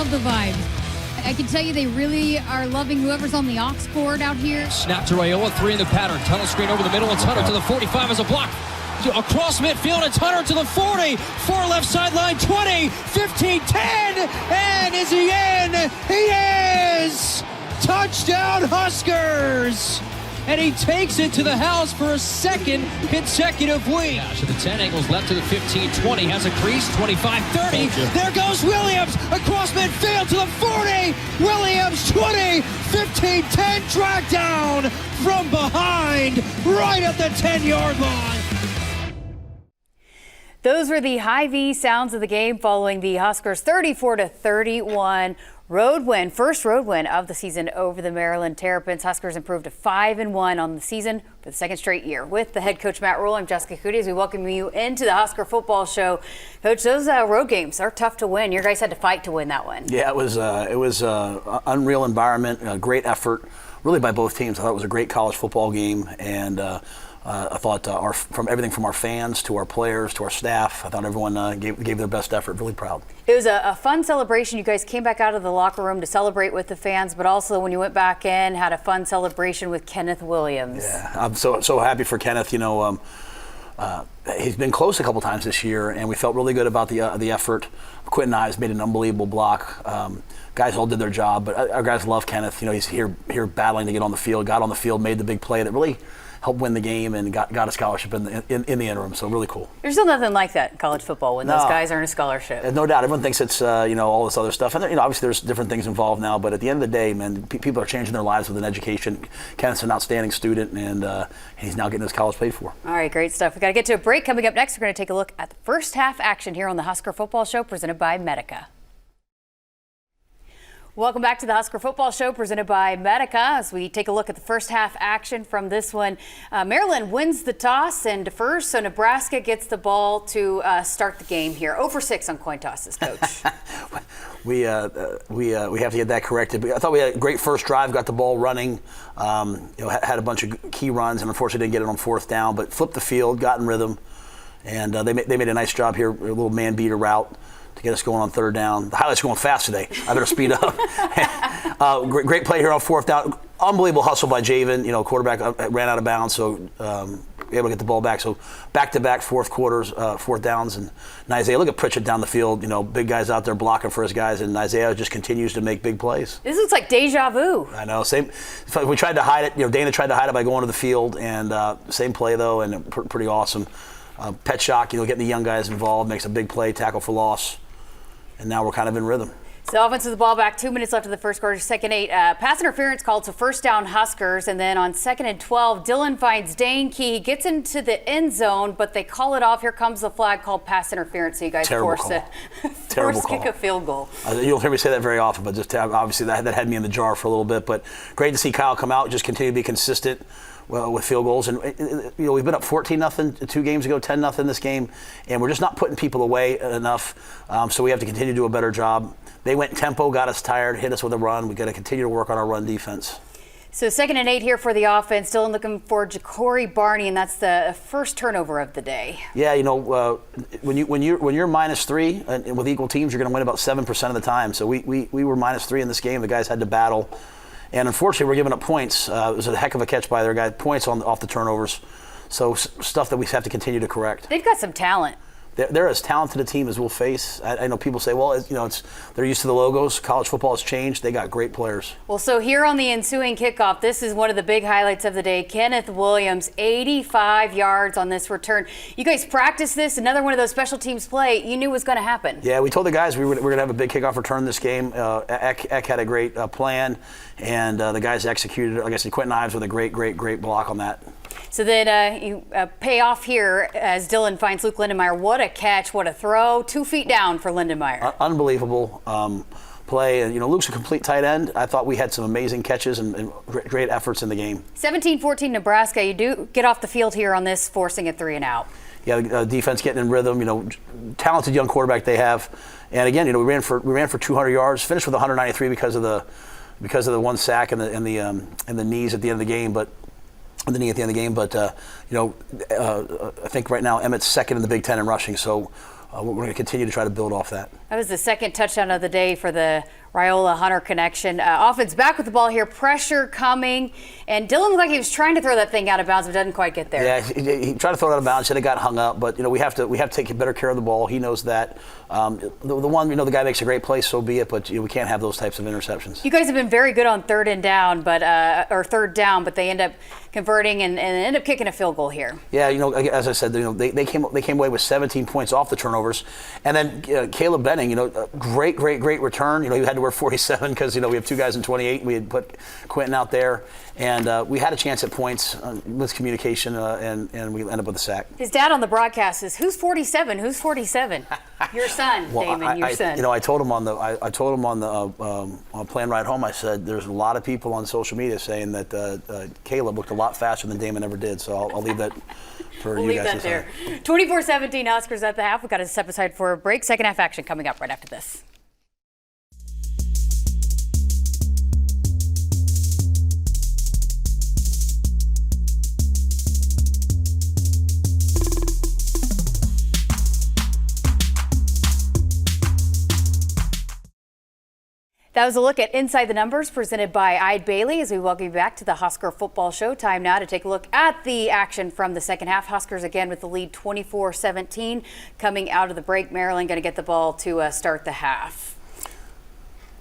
love the vibe. I can tell you they really are loving whoever's on the aux board out here. Snap to Rhule, 3 in the pattern. Tunnel screen over the middle. It's Hunter to the 45 as a block. Across midfield, it's Hunter to the 40. Far left sideline, 20, 15, 10. And is he in? He is! Touchdown Huskers! And he takes it to the house for a second consecutive week. Yeah, so the 10 angles left to the 15, 20, has a crease, 25, 30. There goes Williams across midfield to the 40. Williams, 20, 15, 10, drag down from behind, right at the 10-yard line. Those were the Hy-Vee sounds of the game following the Huskers 34-31 road win, first road win of the season over the Maryland Terrapins. Huskers improved to 5-1 on the season for the second straight year. With the head coach Matt Rhule, I'm Jessica Cootie as we welcome you into the Husker football show. Coach, those road games are tough to win. Your guys had to fight to win that one. Yeah, it was unreal environment, a great effort, really by both teams. I thought it was a great college football game, and I thought from everything from our fans to our players to our staff, I thought everyone gave their best effort. Really proud. It was a fun celebration. You guys came back out of the locker room to celebrate with the fans, but also when you went back in, had a fun celebration with Kenneth Williams. Yeah, I'm so happy for Kenneth. You know, he's been close a couple times this year, and we felt really good about the effort. Quentin Ives made an unbelievable block. Guys all did their job, but our guys love Kenneth. You know, he's here battling to get on the field. Got on the field, made the big play that really helped win the game, and got a scholarship in the interim. So really cool. There's still nothing like that in college football when those guys earn a scholarship. No doubt. Everyone thinks it's all this other stuff, and obviously there's different things involved now. But at the end of the day, man, people are changing their lives with an education. Kenneth's an outstanding student, and he's now getting his college paid for. All right, great stuff. We got to get to a break. Coming up next, we're going to take a look at the first half action here on the Husker Football Show, presented by Medica. Welcome back to the Husker Football Show presented by Medica. As we take a look at the first half action from this one, Maryland wins the toss and defers, so Nebraska gets the ball to start the game here. 0 for 6 on coin tosses, Coach. we have to get that corrected. I thought we had a great first drive, got the ball running, had a bunch of key runs, and unfortunately didn't get it on fourth down, but flipped the field, got in rhythm, and they made a nice job here, a little man beater route to get us going on third down. The highlights are going fast today. I better speed up. Great play here on fourth down. Unbelievable hustle by Javen. Quarterback ran out of bounds, so able to get the ball back. So back-to-back fourth downs. And Isaiah, look at Pritchett down the field. Big guys out there blocking for his guys, and Isaiah just continues to make big plays. This looks like deja vu. I know. Same. We tried to hide it. Dana tried to hide it by going to the field, and same play though, and pretty awesome. Pet shock, getting the young guys involved, makes a big play, tackle for loss, and now we're kind of in rhythm. So offense with the ball back, 2 minutes left of the first quarter, second 8. Pass interference called, so first down Huskers, and then on second and 12, Dylan finds Dane Key. He gets into the end zone, but they call it off. Here comes the flag called pass interference, so you guys force kick a field goal. You don't hear me say that very often, but just obviously that had me in the jar for a little bit. But great to see Kyle come out, just continue to be consistent with field goals, and we've been up 14-0 2 games ago, 10-0 this game, and we're just not putting people away enough. So we have to continue to do a better job. They went tempo, got us tired, hit us with a run. We got to continue to work on our run defense. So second and 8 here for the offense. Still looking for Ja'Cory Barney, and that's the first turnover of the day. Yeah, when you're -3 and with equal teams, you're going to win about 7% of the time. So we were -3 in this game. The guys had to battle. And unfortunately, we're giving up points. It was a heck of a catch by their guy. Points off the turnovers. So stuff that we have to continue to correct. They've got some talent. They're as talented a team as we'll face. I know people say, well, they're used to the logos. College football has changed. They got great players. Well, so here on the ensuing kickoff, this is one of the big highlights of the day. Kenneth Williams, 85 yards on this return. You guys practiced this, another one of those special teams play you knew was going to happen. Yeah, we told the guys we were going to have a big kickoff return this game. Eck had a great plan, and the guys executed. Like I said, Quentin Ives with a great block on that. So then you pay off here as Dylan finds Luke Lindenmeyer. What a catch, what a throw. 2 feet down for Lindenmeyer. Unbelievable play. And, Luke's a complete tight end. I thought we had some amazing catches and great efforts in the game. 17-14 Nebraska. You do get off the field here on this, forcing a 3 and out. Yeah, the defense getting in rhythm. Talented young quarterback they have. And again, we ran for 200 yards, finished with 193 because of the one sack and the knees at the end of the game. But the knee at the end of the game, but I think right now Emmett's second in the Big Ten in rushing, so we're going to continue to try to build off that. That was the second touchdown of the day for the Rhule-Hunter connection. Offense back with the ball here, pressure coming, and Dylan looked like he was trying to throw that thing out of bounds, but doesn't quite get there. Yeah, he tried to throw it out of bounds, and it got hung up. But we have to take better care of the ball. He knows that. The one, the guy makes a great play, so be it. But we can't have those types of interceptions. You guys have been very good on third down, but they end up converting and end up kicking a field goal here. Yeah, as I said, they came away with 17 points off the turnovers, and then Caleb Benning, great return. He had to wear 47 because we have two guys in 28. We had put Quentin out there, and we had a chance at points, miscommunication, and we ended up with a sack. His dad on the broadcast is, "Who's 47? Who's 47?" Your son, well, Damon. Your son. I told him on the plane ride home. I said there's a lot of people on social media saying that Caleb looked a lot faster than Damon ever did. So I'll leave that for you guys. Leave that there. 24-17 Huskers at the half. We've got to step aside for a break. Second half action coming up right after this. That was a look at Inside the Numbers presented by Eide Bailey as we welcome you back to the Husker football show. Time now to take a look at the action from the second half. Huskers again with the lead 24-17 coming out of the break. Maryland going to get the ball to start the half.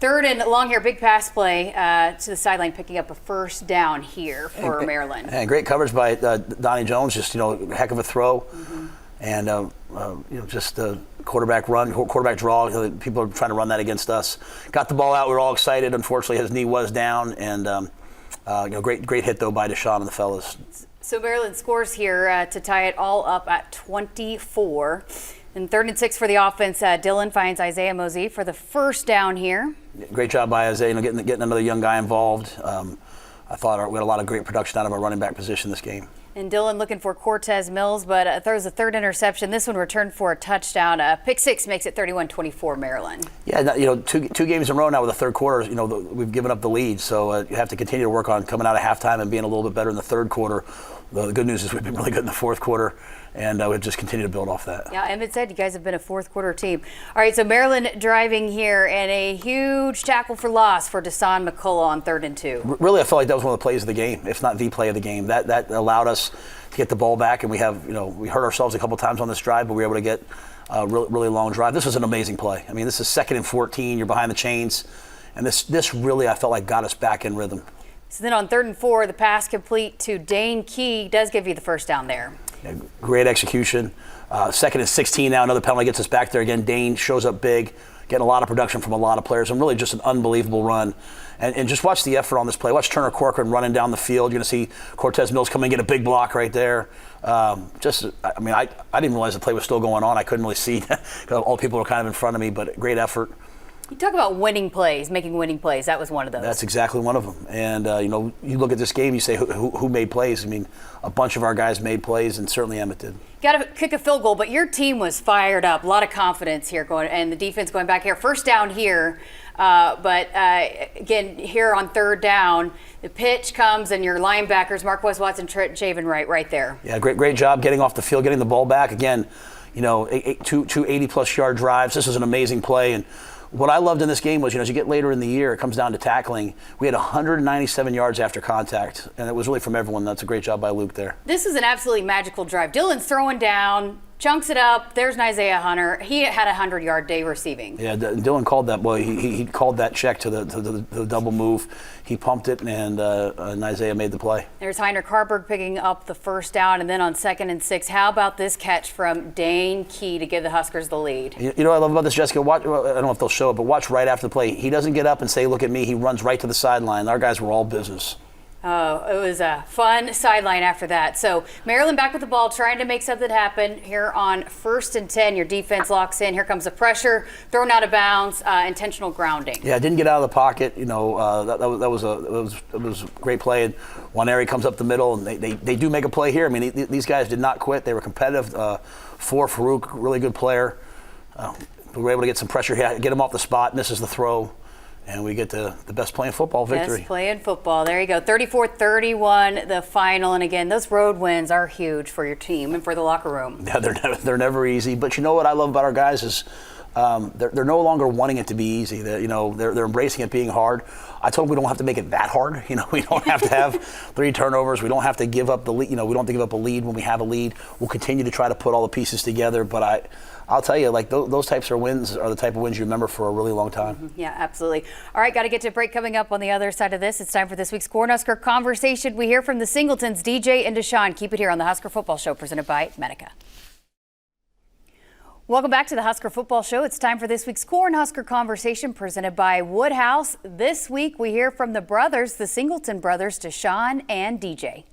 Third and long here, big pass play to the sideline, picking up a first down here for Maryland. And great coverage by Donnie Jones, just heck of a throw. Mm-hmm. And just the quarterback run, quarterback draw. People are trying to run that against us. Got the ball out. We were all excited. Unfortunately, his knee was down, and great hit though by Deshaun and the fellas. So Maryland scores here to tie it all up at 24. And 3rd and 6 for the offense. Dylan finds Isaiah Mosey for the first down here. Great job by Isaiah. Getting another young guy involved. I thought we had a lot of great production out of our running back position this game. And Dylan looking for Cortez Mills, but throws a third interception. This one returned for a touchdown. Pick six makes it 31-24 Maryland. Yeah, two games in a row now with the third quarter. We've given up the lead, so you have to continue to work on coming out of halftime and being a little bit better in the third quarter. The good news is we've been really good in the fourth quarter, and we've just continued to build off that. Yeah, Emmett said you guys have been a fourth quarter team. All right, so Maryland driving here, and a huge tackle for loss for Deshaun McCullough on 3rd and 2. Really, I felt like that was one of the plays of the game, if not the play of the game. That allowed us to get the ball back, and we hurt ourselves a couple times on this drive, but we were able to get a really long drive. This was an amazing play. I mean, this is 2nd and 14. You're behind the chains, and this really, I felt like, got us back in rhythm. So then on 3rd and 4, the pass complete to Dane Key does give you the first down there. Yeah, great execution. 2nd and 16 now. Another penalty gets us back there again. Dane shows up big, getting a lot of production from a lot of players, and really just an unbelievable run. And just watch the effort on this play. Watch Turner Corcoran running down the field. You're going to see Cortez Mills come and get a big block right there. I didn't realize the play was still going on. I couldn't really see because all the people were kind of in front of me, but great effort. You talk about winning plays, making winning plays. That was one of those. That's exactly one of them. And, you look at this game, you say, who made plays? I mean, a bunch of our guys made plays, and certainly Emmett did. Got to kick a field goal, but your team was fired up. A lot of confidence here and the defense going back here. First down here, again, here on 3rd down, the pitch comes, and your linebackers, Marquez Watson, Trent Javen right there. Yeah, great job getting off the field, getting the ball back. Again, two 80-plus yard drives. This was an amazing play, and what I loved in this game was, as you get later in the year, it comes down to tackling. We had 197 yards after contact, and it was really from everyone. That's a great job by Luke there. This is an absolutely magical drive. Dylan's throwing down, chunks it up. There's Isaiah Hunter. He had a 100-yard day receiving. Yeah, Dylan called that. Boy, he called that check to the double move. He pumped it, and Isaiah made the play. There's Heinrich Harburg picking up the first down, and then on 2nd and 6, how about this catch from Dane Key to give the Huskers the lead? You know what I love about this, Jessica? I don't know if they'll show it, but watch right after the play. He doesn't get up and say, "Look at me." He runs right to the sideline. Our guys were all business. Oh, it was a fun sideline after that. So Maryland back with the ball, trying to make something happen here on 1st and 10. Your defense locks in. Here comes the pressure, thrown out of bounds, intentional grounding. Yeah, didn't get out of the pocket. It was a great play. And Waneri comes up the middle, and they do make a play here. I mean, these guys did not quit. They were competitive. For Farouk, really good player. We were able to get some pressure here, get him off the spot, misses the throw. and we get the best playing football victory. Best playing football. There you go. 34-31, the final. And again, those road wins are huge for your team and for the locker room. Yeah, they're never easy. But you know what I love about our guys is they're no longer wanting it to be easy. They're embracing it being hard. I told them we don't have to make it that hard. We don't have to have 3 turnovers. We don't have to give up the lead. We don't have to give up a lead when we have a lead. We'll continue to try to put all the pieces together. But I'll tell you, like those types of wins are the type of wins you remember for a really long time. Mm-hmm. Yeah, absolutely. All right, got to get to a break coming up on the other side of this. It's time for this week's Husker Conversation. We hear from the Singletons, DJ and Deshaun. Keep it here on the Husker Football Show, presented by Medica. Welcome back to the Husker Football Show. It's time for this week's Husker Conversation presented by Woodhouse. This week we hear from the brothers, the Singleton brothers, Deshaun and DJ.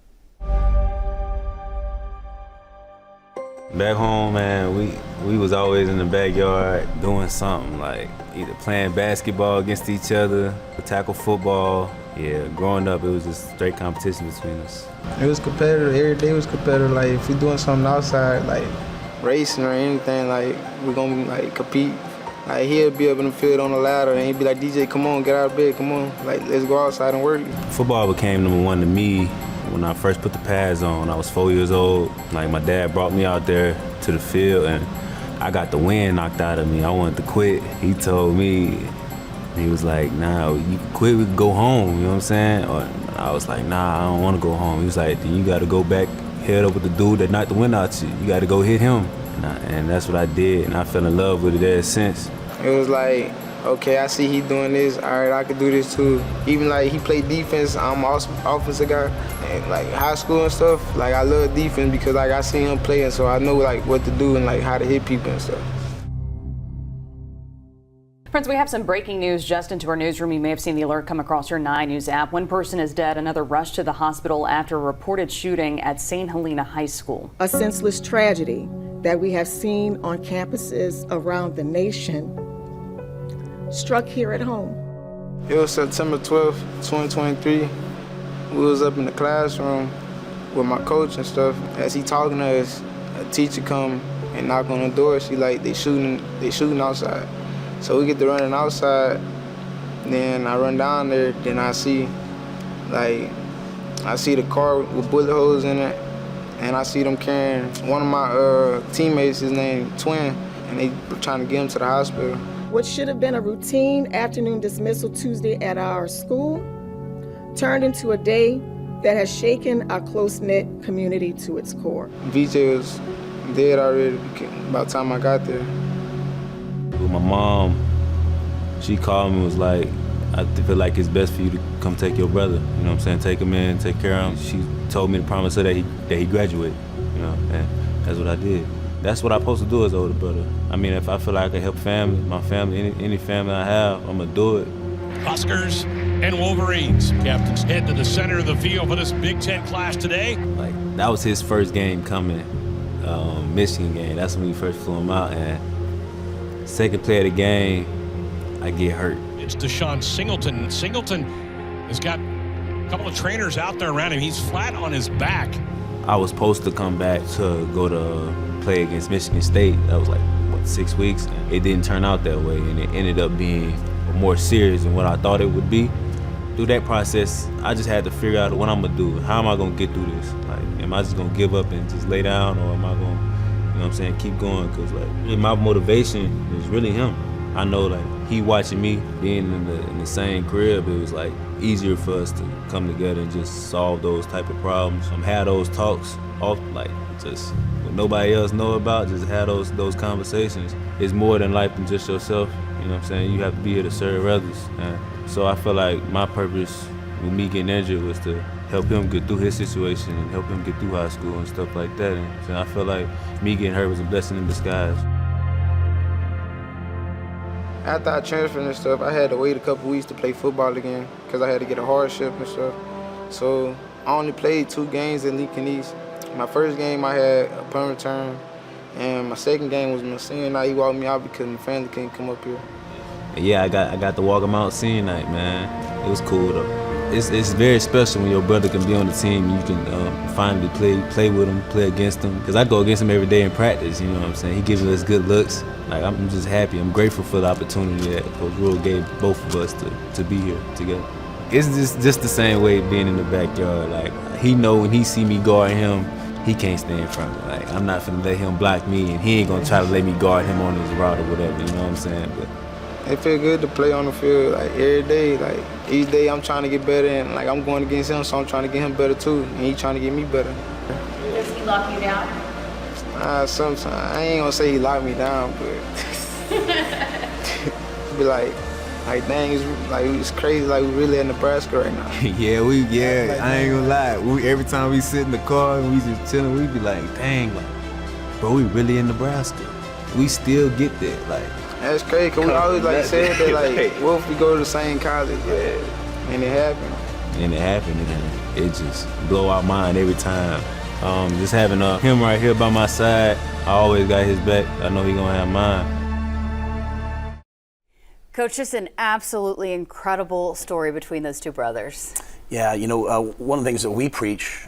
Back home, man, we was always in the backyard doing something, like either playing basketball against each other, tackle football. Yeah, growing up, it was just straight competition between us. It was competitive. Every day was competitive. Like if we're doing something outside, like racing or anything, like we're gonna like compete. Like he'll be up in the field on the ladder and he'd be like, DJ, come on, get out of bed, come on, like let's go outside and work. Football became number one to me when I first put the pads on. I was 4 years old. Like my dad brought me out there to the field and I got the wind knocked out of me. I wanted to quit. He told me, he was like, nah, you can quit, we can go home, you know what I'm saying? Or I was like, nah, I don't want to go home. He was like, then you got to go back, head up with the dude that knocked the wind out you. You got to go hit him. And that's what I did, and I fell in love with it ever since. It was like, okay, I see he doing this, all right, I could do this too. Even like he played defense, I'm an offensive guy. And like high school and stuff, like I love defense because like I seen him playing, so I know like what to do and like how to hit people and stuff. Friends, we have some breaking news just into our newsroom. You may have seen the alert come across your 9 News app. One person is dead, another rushed to the hospital after a reported shooting at St. Helena High School. A senseless tragedy that we have seen on campuses around the nation struck here at home. It was September 12th, 2023. We was up in the classroom with my coach and stuff. As he talking to us, a teacher come and knock on the door. She like, they shooting outside. So we get to running outside, then I run down there, then I see the car with bullet holes in it, and I see them carrying one of my teammates, his name Twin, and they were trying to get him to the hospital. What should have been a routine afternoon dismissal Tuesday at our school turned into a day that has shaken our close-knit community to its core. VJ was dead already by the time I got there. My mom, she called me and was like, I feel like it's best for you to come take your brother, you know what I'm saying? Take him in, take care of him. She told me to promise her that he graduate, you know, and that's what I did. That's what I'm supposed to do as older brother. I mean, if I feel like I can help my family, any family I have, I'm gonna do it. Huskers and Wolverines. Captains head to the center of the field for this Big Ten clash today. Like, that was his first game coming, Michigan game. That's when we first flew him out, and second play of the game, I get hurt. It's Deshaun Singleton. Singleton has got a couple of trainers out there around him. He's flat on his back. I was supposed to come back to go to play against Michigan State. That was like, 6 weeks? It didn't turn out that way, and it ended up being more serious than what I thought it would be. Through that process, I just had to figure out what I'm gonna do. How am I gonna get through this? Like, am I just gonna give up and just lay down, or am I gonna, you know what I'm saying, keep going? Because like, my motivation is really him. I know like he watching me being in the same crib, it was like easier for us to come together and just solve those type of problems. Have those talks off, like just what nobody else know about, just have those conversations. It's more than life than just yourself. You know what I'm saying? You have to be here to serve others. And so I feel like my purpose with me getting injured was to help him get through his situation and help him get through high school and stuff like that. And so I feel like me getting hurt was a blessing in disguise. After I transferred and stuff, I had to wait a couple weeks to play football again because I had to get a hardship and stuff. So I only played 2 games in Lincoln East. My first game I had a punt return, and my second game was my senior night. He walked me out because my family couldn't come up here. Yeah, I got to walk him out senior night, man. It was cool though. It's very special when your brother can be on the team. You can finally play with him, play against him. Because I go against him every day in practice. You know what I'm saying? He gives us good looks. Like, I'm just happy. I'm grateful for the opportunity that Coach Rhule gave both of us to be here together. It's just the same way being in the backyard. Like, he know when he see me guard him, he can't stay in front of me. Like, I'm not finna let him block me, and he ain't gonna try to let me guard him on his route or whatever. You know what I'm saying? But it feel good to play on the field, like, every day. Like, each day I'm trying to get better, and, like, I'm going against him, so I'm trying to get him better, too, and he's trying to get me better. Does he lock you down? Sometimes. I ain't gonna say he locked me down, but be like, dang, it's crazy, like, we really in Nebraska right now. yeah, I ain't gonna lie. Every time we sit in the car and we just chilling, we be like, dang, like, bro, we really in Nebraska. We still get there, like. That's crazy, because we always, like, said that, like, what if we go to the same college? Yeah. And it happened. And it just blow our mind every time. Just having him right here by my side, I always got his back. I know he gonna have mine. Coach, just an absolutely incredible story between those two brothers. Yeah, one of the things that we preach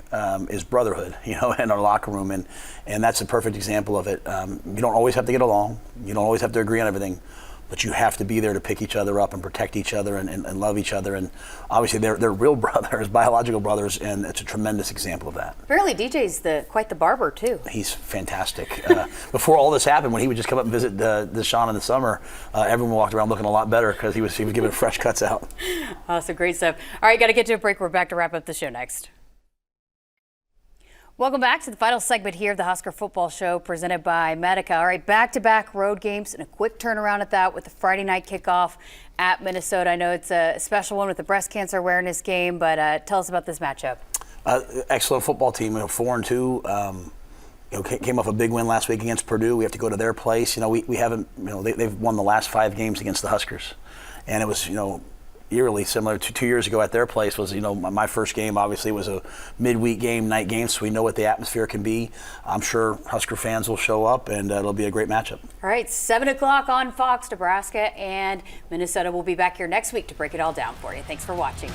is brotherhood, in our locker room, and that's a perfect example of it. You don't always have to get along. You don't always have to agree on everything, but you have to be there to pick each other up and protect each other and love each other. And obviously they're real brothers, biological brothers, and it's a tremendous example of that. Apparently DJ's quite the barber too. He's fantastic. Before all this happened, when he would just come up and visit Deshaun in the summer, everyone walked around looking a lot better because he was giving fresh cuts out. Awesome, great stuff. All right, got to get to a break. We're back to wrap up the show next. Welcome back to the final segment here of the Husker Football Show presented by Medica. All right, back-to-back road games and a quick turnaround at that with the Friday night kickoff at Minnesota. I know it's a special one with the breast cancer awareness game, but tell us about this matchup. Excellent football team, 4-2. Came off a big win last week against Purdue. We have to go to their place. We haven't, they've won the last 5 games against the Huskers. And it was, eerily similar to 2 years ago at their place. Was my first game obviously was a midweek game, night game, so we know what the atmosphere can be. I'm sure Husker fans will show up, and it'll be a great matchup. All right, 7 o'clock on Fox. Nebraska and Minnesota will be back here next week to break it all down for you. Thanks for watching.